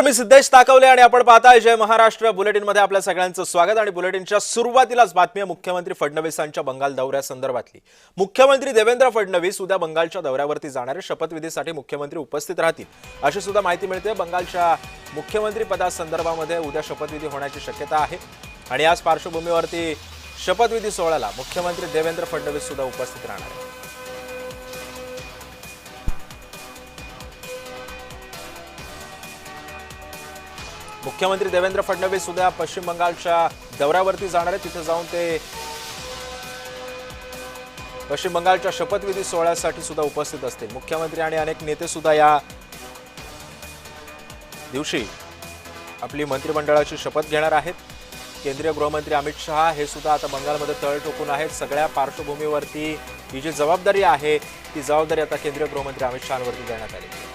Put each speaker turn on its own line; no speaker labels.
मी सिद्धेश ताकवले आणि आपण पाहताय जय महाराष्ट्र बुलेटिन मध्ये आपल्या सगळ्यांचं स्वागत। आणि बुलेटिनच्या सुरुवातीलाच बातमी आहे मुख्यमंत्री फडणवीसांच्या बंगाल दौऱ्यासंदर्भातली। मुख्यमंत्री देवेंद्र फडणवीस उद्या बंगालच्या दौऱ्यावरती जाणार आहे। शपथविधीसाठी मुख्यमंत्री उपस्थित राहतील अशी सुद्धा माहिती मिळते। बंगालच्या मुख्यमंत्री पदासंदर्भामध्ये उद्या शपथविधी होण्याची शक्यता आहे आणि याच पार्श्वभूमीवरती शपथविधी सोहळ्याला मुख्यमंत्री देवेंद्र फडणवीस सुद्धा उपस्थित राहणार आहेत। मुख्यमंत्री देवेंद्र फडणवीस उद्या पश्चिम बंगालच्या दौऱ्यावरती जाणार आहेत। तिथे जाऊन ते पश्चिम बंगालच्या शपथविधी सोहळ्यासाठी सुद्धा उपस्थित असतील। मुख्यमंत्री आणि अनेक नेते सुद्धा या दिवशी आपली मंत्रिमंडळाची शपथ घेणार आहेत। केंद्रीय गृहमंत्री अमित शहा हे सुद्धा आता बंगालमध्ये तळ ठोकून आहेत। सगळ्या पार्श्वभूमीवरती ही जी जबाबदारी आहे ती जबाबदारी आता केंद्रीय गृहमंत्री अमित शहांवरती देण्यात आली आहे।